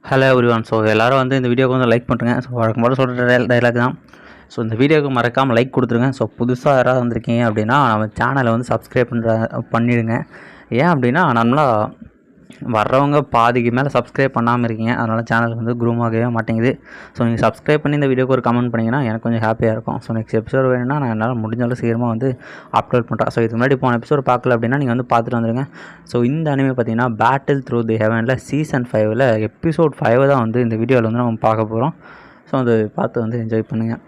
Hello everyone. So எல்லோரும் வந்து இந்த வீடியோக்கு வந்து லைக் பண்ணுறேங்க. ஸோ வழக்கம் போல் சொல்கிற டைலாக் தான். ஸோ இந்த வீடியோக்கு மறக்காமல் லைக் கொடுத்துருங்க. ஸோ புதுசாக யாராவது வந்திருக்கீங்க அப்படின்னா நம்ம சேனலை வந்து சப்ஸ்கிரைப் பண்ணிவிடுங்க. ஏன் அப்படின்னா நார்மலாக வர்றவங்க பாதிக்கு மேலே சப்ஸ்கிரைப் பண்ணாமல் இருக்கீங்க. அதனால் சேனல் வந்து க்ரூம் ஆகவே மாட்டேங்குது. ஸோ நீங்கள் சப்ஸ்கிரைப் பண்ணி இந்த வீடியோக்கு ஒரு கமெண்ட் பண்ணிங்கன்னா எனக்கு கொஞ்சம் ஹாப்பியாக இருக்கும். ஸோ நெக்ஸ்ட் எபிசோட் வேணும்னா நான் என்னால் முடிஞ்சாலும் சீக்கிரமாக வந்து அப்லோட் பண்ணுறேன். ஸோ இதுக்கு முன்னாடி போன எபிசோட் பார்க்கல அப்படின்னா நீங்கள் வந்து பார்த்துட்டு வந்துடுங்க. ஸோ இந்த அனிமே பார்த்தீங்கன்னா பேட்டில் த்ரூ தி ஹெவனில் சீசன் 5ல் எபிசோட் 5 தான் வந்து இந்த வீடியோவில் வந்து நம்ம பார்க்க போகிறோம். ஸோ அது பார்த்து வந்து என்ஜாய் பண்ணுங்கள்.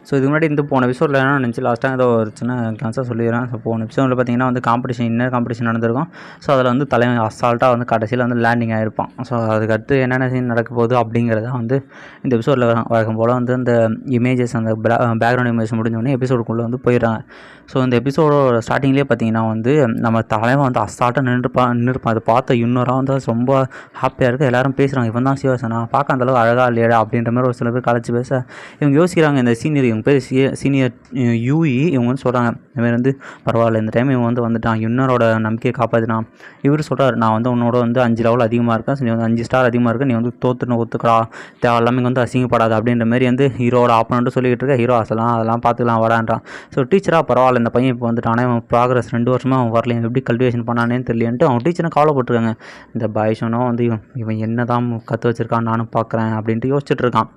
ஸோ இதுக்கு முன்னாடி இந்த போன எபிசோடில் என்ன நினச்சி லாஸ்ட்டாக ஏதோ ஒரு சின்ன கிளான்ஸாக சொல்லிடுறேன். ஸோ போன எபிசோடில் பார்த்தீங்கன்னா வந்து இன்னர் காம்படிஷன் நடந்திருக்கும். ஸோ அதில் வந்து தலைவன் அசால்ட்டாக வந்து கடைசியில் வந்து லேண்டிங் ஆகிருப்பான். ஸோ அதுக்கடுத்து என்னென்ன சீன் நடக்க போகுது அப்படிங்கிறத வந்து இந்த எபிசோடில் வழக்கம் போல் வந்து அந்த இமேஜஸ் அந்த பேக்ரவுண்ட் இமேஜ் முடிஞ்சோடனே எபிசோடுக்குள்ளே வந்து போயிடுறாங்க. ஸோ இந்த எபிசோடோட ஸ்டார்டிங்லேயே பார்த்தீங்கன்னா வந்து நம்ம தலைவன் வந்து அசால்ட்டாக நின்றுப்பான். அதை பார்த்த இன்னொரு வந்து ரொம்ப ஹாப்பியாக இருக்குது. எல்லோரும் பேசுகிறாங்க, இவன் தான் சிவசனா பார்க்க அந்தளவுக்கு அழகாக இல்லையா அப்படின்ற மாதிரி ஒரு சில பேர் கலைச்சி பேச இவங்க யோசிக்கிறாங்க. இந்த சீனியர் இவங்க பேர் சீனியர் யூஇ இவங்க வந்து சொல்கிறாங்க, இந்தமாதிரி வந்து பரவாயில்ல இந்த டைம் இவன் வந்து வந்துட்டான், இன்னரோட நம்பிக்கையை காப்பாற்றினான். இவர் சொல்கிறார், நான் வந்து உன்னோட வந்து 5 லெவல் அதிகமாக இருக்கேன், நீ வந்து 5 ஸ்டார் அதிகமாக இருக்கு, நீ வந்து தோத்துன்னு ஒத்துக்கிறா, எல்லாமே வந்து அசிங்கப்படாது அப்படின்ற மாதிரி வந்து ஹீரோட ஆப்பனண்ட்டு சொல்லிக்கிட்டு இருக்க. ஹீரோ அதெல்லாம் பார்த்துக்கலாம் வரான்றான். ஸோ டீச்சராக பரவாயில்ல இந்த பையன் இப்போ வந்துட்டானே, அவன் ப்ராக்ரஸ் 2 வருஷமாக அவன் வரல, எப்படி கல்டிவேஷன் பண்ணானேன்னு தெரியலன்ட்டு அவன் டீச்சரை கவலைப்பட்டுருக்காங்க. இந்த பாய்ஷனும் வந்து இவன் என்ன தான் கற்று வச்சிருக்கான் நானும் பார்க்குறேன் அப்படின்ட்டு யோசிச்சுட்டு இருக்கான்.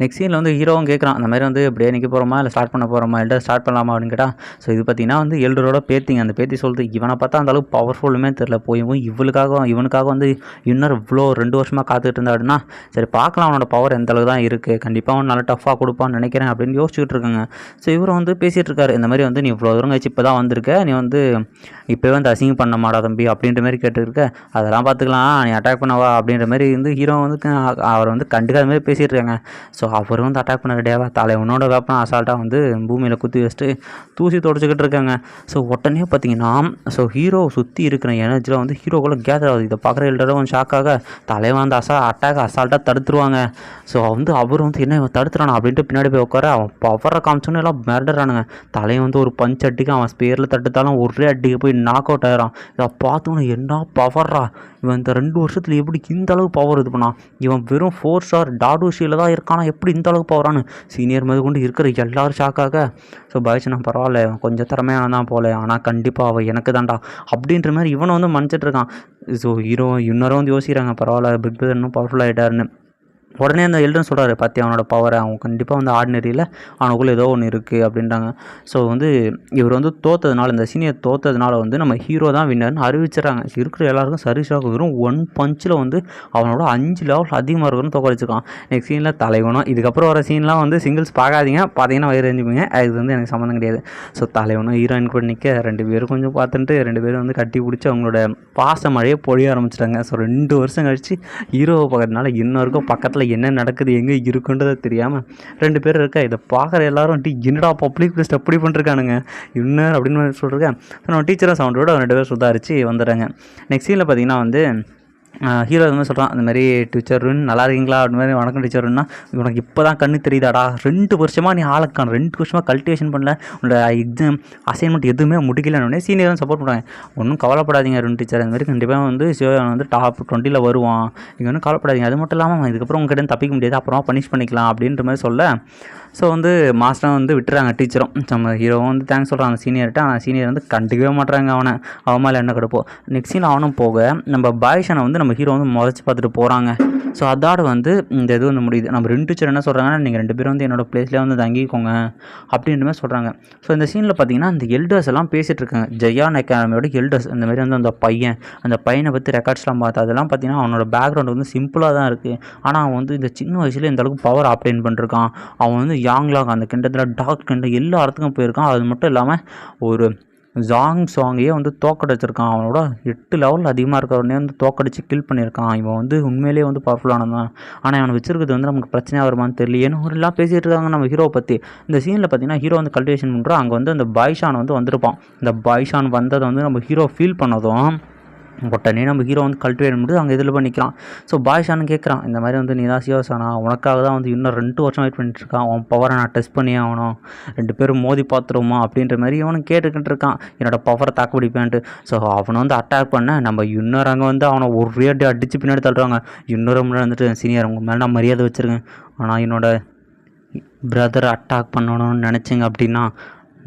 நெக்ஸ்ட் சீனில் வந்து ஹீரோவும் கேட்குறான், அந்த மாதிரி வந்து இப்படியே நிற்க போகிறோமா இல்லை ஸ்டார்ட் பண்ண போகிறோமா இல்லை ஸ்டார்ட் பண்ணலாமா அப்படின்னு கேட்டால். ஸோ இது பார்த்தீங்கன்னா வந்து எல்டரோட பேத்திங்க. அந்த பேத்தி சொல்லுது, இவனை பார்த்தா அந்த அளவுக்கு பவர்ஃபுல்லுமே தெரில, இவனுக்காக வந்து இன்னொரு இவ்வளோ 2 வருஷமாக காத்துக்கிட்டு இருந்தா அப்படின்னா சரி பார்க்கலாம் அவனோட பவர் எந்த அளவுக்கு தான் இருக்குது, கண்டிப்பாக அவன் நல்லா டஃப்பாக கொடுப்பான்னு நினைக்கிறேன் அப்படின்னு யோசிச்சுட்டு இருக்காங்க. ஸோ இவரும் வந்து பேசிகிட்டு இருக்காரு, இந்த மாதிரி வந்து நீ இவ்வளோ தூரம் கழிச்சு இப்போ தான் வந்திருக்க, நீ வந்து இப்போவே வந்து அசிங்கம் பண்ண மாட்டா தம்பி அப்படின்ற மாதிரி கேட்டுருக்க, அதெல்லாம் பார்த்துக்கலாம் நீ அட்டாக் பண்ணவா அப்படின்ற மாதிரி வந்து ஹீரோ வந்து அவர் வந்து கண்டுக்காத மாதிரி பேசிகிட்டு இருக்காங்க. ஸோ அவர் வந்து அட்டாக் பண்ண ரெடியாவா தலைவனோட வேப்பன் அசால்ட்டாக வந்து பூமியில் குத்தி வச்சுட்டு தூசி தொடச்சிக்கிட்டு இருக்காங்க. ஸோ உடனே பார்த்தீங்கன்னா ஸோ ஹீரோ சுற்றி இருக்கிற எனர்ஜியில் வந்து ஹீரோக்குள்ளே கேதர் ஆகுது. இதை பார்க்குற எல்லாரும் கொஞ்சம் ஷாக்காக தலைவன் அந்த அசால்ட்டாக தடுத்துருவாங்க. ஸோ வந்து அவர் வந்து என்ன தடுத்துறானா அப்படின்ட்டு பின்னாடி போய் உட்கார அவன் பவரை காமிச்சோன்னு எல்லாம் மிரடுறானுங்க. தலைவன் வந்து ஒரு பஞ்ச் அடிக்க அவன் ஸ்பேரில் தட்டுத்தாலும் ஒரே அடிக்க போய் நாக் அவுட் ஆகிறான். இதை பார்த்தோன்னு என்ன பவர்ரா, இவன் இந்த 2 வருஷத்தில் எப்படி இந்த அளவுக்கு பவர் இது பண்ணான், இவன் வெறும் 4 ஸ்டார் டாடூஷியில் தான் இருக்கானா, எப்படி இந்த அளவுக்கு பவரானு சீனியர் மேலே கொண்டு இருக்கிற எல்லாரும் ஷாக்காக. ஸோ பாய்ச்சனா பரவாயில்ல கொஞ்சம் திறமையான தான் போல, ஆனால் கண்டிப்பாக அவள் எனக்கு தான்டா அப்படின்ற மாதிரி இவனை வந்து மன்னிச்சிட்டு இருக்கான். ஸோ ஹீரோ இன்னொரு வந்து யோசிக்கிறாங்க, பரவாயில்ல பிக் பிரதர் இன்னும் பவர்ஃபுல் ஆகிட்டாருன்னு. உடனே அந்த எல்டன் சொல்கிறாரு, பார்த்தி அவனோட பவரை, அவன் கண்டிப்பாக வந்து ஆர்டினரியில் அவனுக்குள்ளே ஏதோ ஒன்று இருக்குது அப்படின்றாங்க. ஸோ வந்து இவர் வந்து தோற்றதுனால, இந்த சீனியர் தோற்றதுனால வந்து நம்ம ஹீரோ தான் வின்னர்னு அறிவிச்சிடறாங்க. இருக்கிற எல்லாருக்கும் சரிசாக வெறும் 1 பஞ்சில் வந்து அவனோட 5 லெவல் அதிகமாக இருக்குன்னு தோக்கடிச்சிருக்கான். நெக்ஸ்ட் சீனில் தலைவனும், இதுக்கப்புறம் வர சீன்லாம் வந்து சிங்கிள்ஸ் பார்க்காதீங்க, பார்த்தீங்கன்னா வயிறு எரிஞ்சுப்பீங்க, அது வந்து எனக்கு சம்மந்தம் கிடையாது. ஸோ தலைவனும் ஹீரோயின் கூட நிற்க 2 பேரும் கொஞ்சம் பார்த்துட்டு 2 பேரும் வந்து கட்டி பிடிச்சி அவங்களோட பாச மழையை பொழிய ஆரம்பிச்சிட்டாங்க. ஸோ 2 வருஷம் கழிச்சு ஹீரோவை பார்க்கறதுனால இன்னொருக்கும் பக்கத்தில் என்ன நடக்குது எங்கே இருக்குன்றதை தெரியாமல் 2 பேர் இருக்கா. இதை பார்க்குற எல்லாரும் என்னடா பப்ளிக் பிளேஸ் அப்படி பண்ணிருக்கானுங்க இன்னர் அப்படின்னு சொல்லிருக்கேன். நம்ம டீச்சராக சவுண்டோட 2 பேர் சுதாரித்து வந்துடுறாங்க. நெக்ஸ்ட் சீனில் பார்த்தீங்கன்னா வந்து ஹீரோ அது மாதிரி சொல்கிறான், அந்த மாதிரி டீச்சர் நல்லா இருக்கீங்களா அப்படி மாதிரி, வணக்கம் டீச்சர்னா, உனக்கு இப்போ தான் கண்ணு தெரியுதாடா, 2 வருஷமாக நீ ஆளுக்கான 2 வருஷமாக கல்டிவேஷன் பண்ணல, உன்னோட எக்ஸாம் அசைன்மெண்ட் எதுவுமே முடிக்கலன்னு சீனியர் தான் சப்போர்ட் பண்ணுவாங்க. ஒன்றும் கவலைப்படாதீங்க அருண் டீச்சர், அந்த மாதிரி கண்டிப்பாக வந்து சிவன் வந்து டாப் 20ல் வருவான், நீங்கள் ஒன்றும் கவலைப்படாதீங்க, அது மட்டும் இல்லாமல் இதுக்கப்புறம் உங்ககிட்ட தப்பிக்க முடியாது, அப்புறமா பனிஷ் பண்ணிக்கலாம் அப்படின்ற மாதிரி சொல்ல. ஸோ வந்து மாஸ்டர் வந்து விட்டுறாங்க. டீச்சரும் நம்ம ஹீரோவும் வந்து தேங்க்ஸ் சொல்கிறாங்க சீனியர்கிட்ட, ஆனால் சீனியர் வந்து கண்டுக்கவே மாட்டுறாங்க அவன் மேலே என்ன கிடப்போ. நெக்ஸ்ட் சீன் அவனும் போக நம்ம பாய்ஷனை வந்து நம்ம ஹீரோ வந்து முறைச்சி பார்த்துட்டு போகிறாங்க. ஸோ அதோட வந்து இந்த இது வந்து முடியுது. நம்ம 2 டீச்சர் என்ன சொல்கிறாங்கன்னா, நீங்கள் 2 பேரும் வந்து என்னோட பிளேஸ்லேயே வந்து தங்கிக்கோங்க அப்படின்ற மாதிரி சொல்கிறாங்க. ஸோ இந்த சீனில் பார்த்தீங்கன்னா அந்த எல்டர்ஸ் எல்லாம் பேசிகிட்டு இருக்காங்க. ஜெயான் அகாடமியோட எல்டர்ஸ் இந்த மாதிரி வந்து அந்த பையனை பற்றி ரெக்கார்ட்ஸ்லாம் பார்த்து அதெல்லாம் பார்த்தீங்கன்னா அவனோட பேக்ரவுண்ட் வந்து சிம்பிளாக தான் இருக்குது. ஆனால் அவன் வந்து இந்த சின்ன வயசுல இந்த அளவுக்கு பவர் அப்ளைன் பண்ணிருக்கான். அவன் வந்து யாங்லாக் அந்த கிண்டத்தில் டார்க் கிண்ட எல்லா இடத்துக்கும் போயிருக்கான். அது மட்டும் இல்லாமல் ஒரு சாங்கையே வந்து தோக்கடிச்சிருக்கான். அவனோட 8 லெவலில் அதிகமாக இருக்கிறவனே வந்து தோக்கடிச்சு கில் பண்ணியிருக்கான். இவன் வந்து உண்மையிலேயே வந்து பவர்ஃபுல்லானதான். ஆனால் அவனை வச்சிருக்கிறது வந்து நமக்கு பிரச்சனையாக வருமானு தெரியலேன்னு ஒரு எல்லாம் பேசிகிட்டு இருக்காங்க நம்ம ஹீரோவை பற்றி. இந்த சீனில் பார்த்தீங்கன்னா ஹீரோ வந்து கல்டிவேஷன் பண்ணுறோம். அங்கே வந்து அந்த பாய்ஷான் வந்து வந்திருப்பான். இந்த பாய்ஷான் வந்ததை வந்து நம்ம ஹீரோ ஃபீல் பண்ணதும் உடனே நம்ம ஹீரோ வந்து கல்டிவேட் பண்ணிட்டு அங்கே இதில் பண்ணிக்கிறான். ஸோ பாய்ஷானு கேட்குறான், இந்த மாதிரி வந்து நீ தான் சிவசானா, உனக்காக தான் வந்து இன்னும் 2 வருஷம் வெயிட் பண்ணிட்டுருக்கான், உன் பவரை நான் டெஸ்ட் பண்ணி ஆகணும், 2 பேரும் மோதி பார்த்துருவோமா அப்படின்ற மாதிரி அவனும் கேட்டுக்கிட்டு இருக்கான், என்னோடய பவரை தாக்கு பிடிப்பேன்ட்டு. ஸோ அவனை வந்து அட்டாக் பண்ண நம்ம இன்னொரு அங்கே வந்து அவனை ஒரே அடி அடித்து பின்னாடி தள்ளுறாங்க. இன்னொரு முன்னாடி வந்துட்டு, சீனியர் உங்கள் மேலே நான் மரியாதை வச்சுருக்கேன், ஆனால் என்னோடய பிரதரை அட்டாக் பண்ணணும்னு நினச்சிங்க அப்படின்னா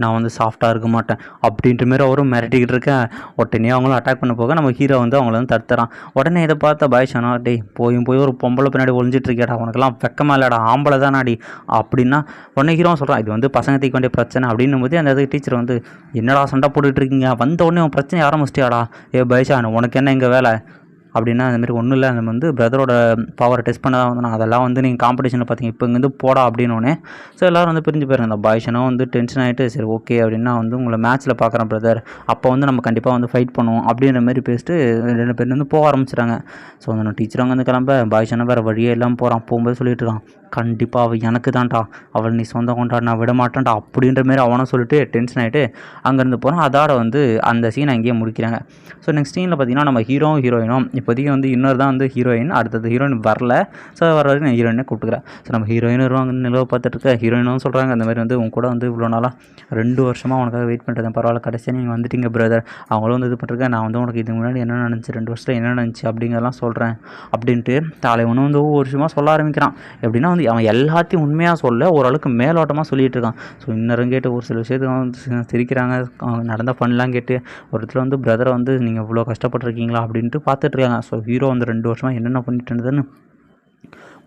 நான் வந்து சாஃப்டாக இருக்க மாட்டேன் அப்படின்ற மாரி அவரும் மிரட்டிக்கிட்டு இருக்கேன். உடனே அவங்களும் அட்டாக் பண்ண போக நம்ம ஹீரோ வந்து அவங்கள வந்து தடுத்துறான். உடனே இதை பார்த்த பாய்ஷானா, டேய் போய் ஒரு பொம்பளை பின்னாடி ஒழிஞ்சிட்ருக்கேடா, உனக்கெல்லாம் வெக்கமா இல்லைடா, ஆம்பளை தானாடி அப்படின்னா உடனே ஹீரோ சொல்கிறான், இது வந்து பசங்க தீக்க வேண்டிய பிரச்சனை அப்படின்னும் போது அந்த இது டீச்சர் வந்து, என்னடா சண்டை போட்டுட்டு இருக்கீங்க, வந்த உடனே உன் பிரச்சனை ஆரம்பிச்சிட்டியாடா, பாய்ஷான் உனக்கு என்ன இங்கே வேலை அப்படின்னா, அந்தமாரி ஒன்றும் இல்லை, நம்ம வந்து பிரதரோட பவரை டெஸ்ட் பண்ண தான் வந்து நான் அதெல்லாம் வந்து நீங்கள் காம்படிஷனில் பார்த்தீங்க, இப்போ இங்கேருந்து போடா அப்படின்னோடனே ஸோ எல்லோரும் வந்து பிரிஞ்சு போயிருங்க. அந்த பாய்ஷனும் வந்து டென்ஷன் ஆகிட்டு, சரி ஓகே அப்படின்னா வந்து உங்களை மேட்ச்சில் பார்க்குறேன் பிரதர், அப்போ வந்து நம்ம கண்டிப்பாக வந்து ஃபைட் பண்ணுவோம் அப்படின்ற மாதிரி பேசிட்டு 2 பேர் வந்து போக ஆரம்பிச்சிட்டாங்க. ஸோ அந்த டீச்சரும் வந்து கிளம்ப பாய்ஷனும் வேறு வழியே எல்லாம் போகிறான். போகும்போது சொல்லிட்டு இருக்கான், கண்டிப்பாக அவள் எனக்கு தான்டா, அவள் நீ சொந்தம் கொண்டாட நான் விட மாட்டேன்டா அப்படின்ற மாரி அவனும் சொல்லிட்டு டென்ஷன் ஆகிட்டு அங்கேருந்து போகிறான். அதோட வந்து அந்த சீனை அங்கேயே முடிக்கிறாங்க. ஸோ நெக்ஸ்ட் சீனில் பார்த்தீங்கன்னா நம்ம ஹீரோயினும் இப்போதைக்கு வந்து இன்னொரு தான் வந்து ஹீரோயின், அடுத்தது ஹீரோயின் வரல. ஸோ வர வரைக்கும் நான் ஹீரோயினே கூப்பிட்டுக்கிறேன். ஸோ நம்ம ஹீரோயின் வருவாங்க, நிலவை பார்த்துட்டு இருக்க ஹீரோயினும் சொல்கிறாங்க, அந்த மாதிரி வந்து உங்க கூட வந்து இவ்வளோ நாளாக 2 வருஷமாக உனக்காக வெயிட் பண்ணுறேன், பரவாயில்ல கடைசியாக நீங்கள் வந்துட்டீங்க பிரதர், அவங்களும் வந்து இது பண்ணுறேன், நான் வந்து உனக்கு இதுக்கு முன்னாடி என்ன நடந்துச்சு, 2 வருஷத்தில் என்ன நடந்துச்சு அப்படிங்கிறதெல்லாம் சொல்கிறேன் அப்படின்ட்டு தலைவனும் வந்து ஒவ்வொரு விஷயமாக சொல்ல ஆரம்பிக்கிறான். எப்படின்னா வந்து அவன் எல்லாத்தையும் உண்மையாக சொல்ல ஓரளவுக்கு மேலோட்டமாக சொல்லிகிட்டு இருக்கான். ஸோ இன்னும் கேட்டு ஒரு சில விஷயத்துக்கு வந்து சிரிக்கிறாங்க, நடந்தால் பண்ணலாம் கேட்டு ஒரு இடத்துல வந்து பிரதரை வந்து நீங்கள் இவ்வளோ கஷ்டப்பட்டுருக்கீங்களா அப்படின்ட்டு பார்த்துட்ருக்காங்க. ஸோ ஹீரோ வந்து 2 வருஷமாக என்னென்ன பண்ணிட்டு இருந்ததுன்னு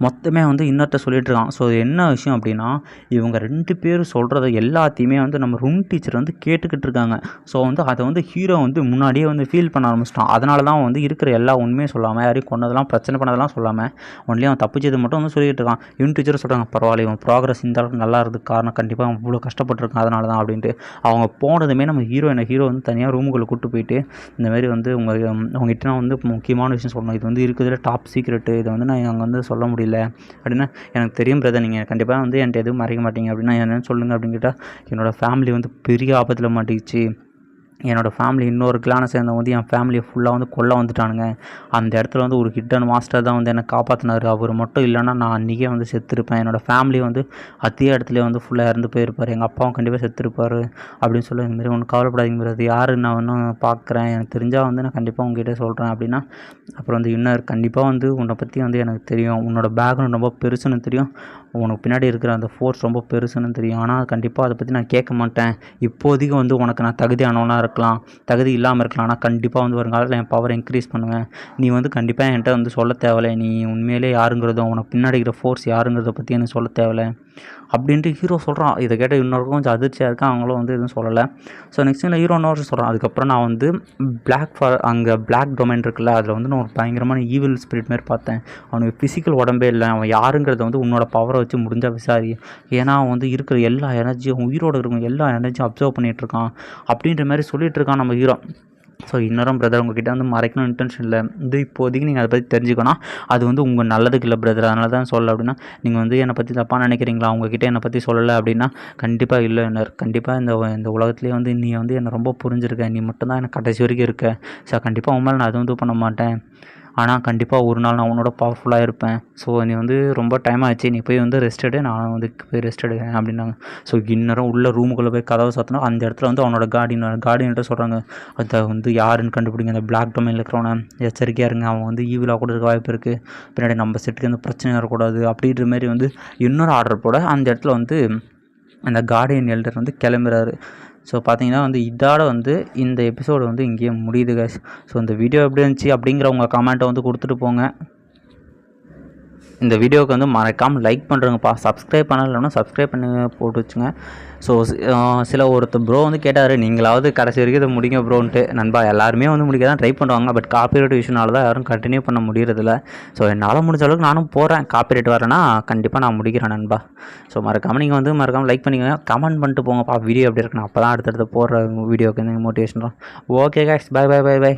மொத்தமே வந்து இன்னொருத்த சொல்லிட்டு இருக்கான். ஸோ என்ன விஷயம் அப்படின்னா, இவங்க 2 பேரும் சொல்கிறத எல்லாத்தையுமே வந்து நம்ம ரூம் டீச்சர் வந்து கேட்டுக்கிட்டு இருக்காங்க. ஸோ வந்து அதை வந்து ஹீரோ வந்து முன்னாடியே வந்து ஃபீல் பண்ண ஆரம்பிச்சிட்டான். அதனால தான் வந்து இருக்கிற எல்லா உண்மையும் சொல்லாமல், யாரையும் கொண்டதெல்லாம் பிரச்சனை பண்ணதெல்லாம் சொல்லாமல் ஒன்லி அவன் தப்பிச்சது மட்டும் வந்து சொல்லிகிட்டு இருக்கான். இவன் டீச்சர் சொல்கிறாங்க, பரவாயில்ல இவன் ப்ராக்ரஸ் இந்த அளவுக்கு நல்லா இருக்கிறதுக்கு காரணம் கண்டிப்பாக அவன் இவ்வளோ கஷ்டப்பட்டுருக்கான் அதனால தான் அப்படின்ட்டு. அவங்க போனதுமே நம்ம ஹீரோ வந்து தனியாக ரூமுக்குள்ளே கூப்பிட்டு போயிட்டு, இந்த மாதிரி வந்து உங்ககிட்ட நான் வந்து முக்கியமான விஷயம் சொல்லணும், இது வந்து இருக்கிறதுல டாப் சீக்ரெட்டு, இதை வந்து நான் அங்கே வந்து சொல்ல முடியல அப்படின்னா, எனக்கு தெரியும் பிரதர், நீங்கள் கண்டிப்பாக வந்து என்கிட்ட எதுவும் மறைக்க மாட்டீங்க அப்படின்னா என்னென்னு சொல்லுங்கள் அப்படின்னு கேட்டால், என்னோடய ஃபேமிலி வந்து பெரிய ஆபத்தில் மாட்டிக்கிச்சு, என்னோடய ஃபேமிலி இன்னொரு கிளானை சேர்ந்தவங்க வந்து என் ஃபேமிலியை ஃபுல்லாக வந்து கொல்ல வந்துட்டானுங்க, அந்த இடத்துல வந்து ஒரு ஹிட்டன் மாஸ்டர் தான் வந்து என்னை காப்பாற்றினார், அவர் மட்டும் இல்லைன்னா நான் அன்றைக்கே வந்து செத்துருப்பேன், என்னோடய ஃபேமிலி வந்து அதே இடத்துல வந்து ஃபுல்லாக இறந்து போயிருப்பார், எங்கள் அப்பாவும் கண்டிப்பாக செத்துருப்பார் அப்படின்னு சொல்லி, இந்தமாரி ஒன்று கவலைப்படாதீங்கிறது, யார் நான் இன்னும் பார்க்குறேன், எனக்கு தெரிஞ்சால் வந்து நான் கண்டிப்பாக உங்ககிட்ட சொல்கிறேன் அப்படின்னா, அப்புறம் வந்து இன்னொரு கண்டிப்பாக வந்து உன்னை பற்றி வந்து எனக்கு தெரியும், உன்னோட பேக்ரவுண்ட் ரொம்ப பெருசுன்னு தெரியும், உனக்கு பின்னாடி இருக்கிற அந்த ஃபோர்ஸ் ரொம்ப பெருசுன்னு தெரியும், ஆனால் கண்டிப்பாக அதை பற்றி நான் கேட்க மாட்டேன், இப்போதைக்கு வந்து உனக்கு நான் தகுதியானவனாக இருக்கலாம், தகுதி இல்லாமல் இருக்கலாம், ஆனால் கண்டிப்பாக வந்து வருங்காலத்தில் என் பவர் இன்க்ரீஸ் பண்ணுவேன், நீ வந்து கண்டிப்பாக என்கிட்ட வந்து சொல்ல தேவையில்லை, நீ உண்மையிலே யாருங்கிறதும் உனக்கு பின்னாடி இருக்கிற ஃபோர்ஸ் யாருங்கிறத பற்றி எனக்கு சொல்ல தேவையில்லை அப்படின்ட்டு ஹீரோ சொல்கிறான். இதை கேட்ட இன்னொருக்கும் கொஞ்சம் அதிர்ச்சியாக இருக்கா, அவங்களும் வந்து எதுவும் சொல்லலை. ஸோ நெக்ஸ்ட் ஹீரோ இன்னொரு சொல்கிறான், அதுக்கப்புறம் நான் வந்து அங்கே பிளாக் டொமைன் இருக்குல்ல, அதில் வந்து நான் ஒரு பயங்கரமான ஈவில் ஸ்பிரிட் மாரி பார்த்தேன், அவனுக்கு ஃபிசிக்கல் உடம்பே இல்லை, அவன் யாருங்கிறத வந்து உன்னோட பவரை வச்சு முடிஞ்சால் விசாரி, ஏன்னா அவன் வந்து இருக்கிற எல்லா எனர்ஜியும் உயிரோடு இருக்கும் எல்லா எனர்ஜியும் அப்சர்வ் பண்ணிகிட்ருக்கான் அப்படின்ற மாதிரி சொல்லிகிட்டு இருக்கான் நம்ம ஹீரோ. ஸோ இன்னொரு பிரதர் உங்ககிட்ட வந்து மறைக்கணும் இன்டென்ஷன் இல்லை, இது இப்போதைக்கு நீங்கள் அதை பற்றி தெரிஞ்சுக்கணும், அது வந்து உங்கள் நல்லதுக்கு இல்லை பிரதர், அதனால தான் சொல்லலை அப்படின்னா, நீங்கள் வந்து என்னை பற்றி தப்பாக நினைக்கிறீங்களா, உங்ககிட்ட என்னை பற்றி சொல்லலை அப்படின்னா, கண்டிப்பாக இல்லை என்ன கண்டிப்பாக இந்த உலகத்துலேயே வந்து நீ வந்து என்னை ரொம்ப புரிஞ்சிருக்க, நீ மட்டும்தான் எனக்கு கடைசி வரைக்கும் இருக்க, ஸோ கண்டிப்பாக உண்மையில நான் அதுவும் இது பண்ண மாட்டேன், ஆனால் கண்டிப்பாக ஒரு நாள் நான் உன்னோட பவர்ஃபுல்லாக இருப்பேன், ஸோ நீ வந்து ரொம்ப டைம் ஆச்சு, நீ போய் வந்து ரெஸ்ட் எடு, நான் வந்து போய் ரெஸ்ட் எடுக்கிறேன் அப்படின்னாங்க. ஸோ இன்னும் உள்ள ரூமுக்குள்ளே போய் கதவை சாத்தினோம், அந்த இடத்துல வந்து அவனோட கார்டியன்கிட்ட சொல்கிறாங்க, அதை வந்து யாருன்னு கண்டுபிடிங்க, அந்த பிளாக் டொமைனில் இருக்கிறவனை எச்சரிக்கையாக இருங்க, அவன் வந்து ஈவிலாக கூட இருக்க வாய்ப்பு இருக்குது, பின்னாடி நம்ம செட்டுக்கு எந்த பிரச்சனை வரக்கூடாது அப்படின்ற மாதிரி வந்து இன்னொரு ஆர்டர் போட அந்த இடத்துல வந்து அந்த கார்டியன் எல்டர் வந்து கிளம்புறாரு. ஸோ பார்த்தீங்கன்னா வந்து இதோட வந்து இந்த எபிசோடு வந்து இங்கேயே முடியுது கைஸ். ஸோ இந்த வீடியோ எப்படி இருந்துச்சு அப்படிங்கிற உங்கள் கமெண்ட்டை வந்து கொடுத்துட்டு போங்க. இந்த வீடியோவுக்கு வந்து மறக்காமல் லைக் பண்ணுறேங்கப்பா, சப்ஸ்கிரைப் பண்ணலைன்னா சப்ஸ்கிரைப் பண்ணி போட்டு வச்சுங்க. ஸோ ஒருத்தர் ப்ரோ வந்து கேட்டார், நீங்களாவது கடைசி வரைக்கும் இதை முடிங்க ப்ரோன்ட்டு. நண்பா எல்லாருமே வந்து முடிக்க தான் ட்ரை பண்ணுவாங்க, பட் காப்பிரைட் இஷ்யூனால தான் யாரும் கண்டினியூ பண்ண முடியறதில்ல. ஸோ என்னால் முடிஞ்ச அளவுக்கு நானும் போகிறேன், காப்பிரைட் வரேன்னா கண்டிப்பாக நான் முடிக்கிறேன் நண்பா. ஸோ மறக்காமல் நீங்கள் வந்து லைக் பண்ணிக்கோங்க, கமெண்ட் பண்ணிட்டு போங்கப்பா வீடியோ எப்படி இருக்குன்னு, அப்போ தான் அடுத்தடுத்து போடுற வீடியோக்கு மோட்டிவேஷன் தான். Okay guys, bye bye bye by.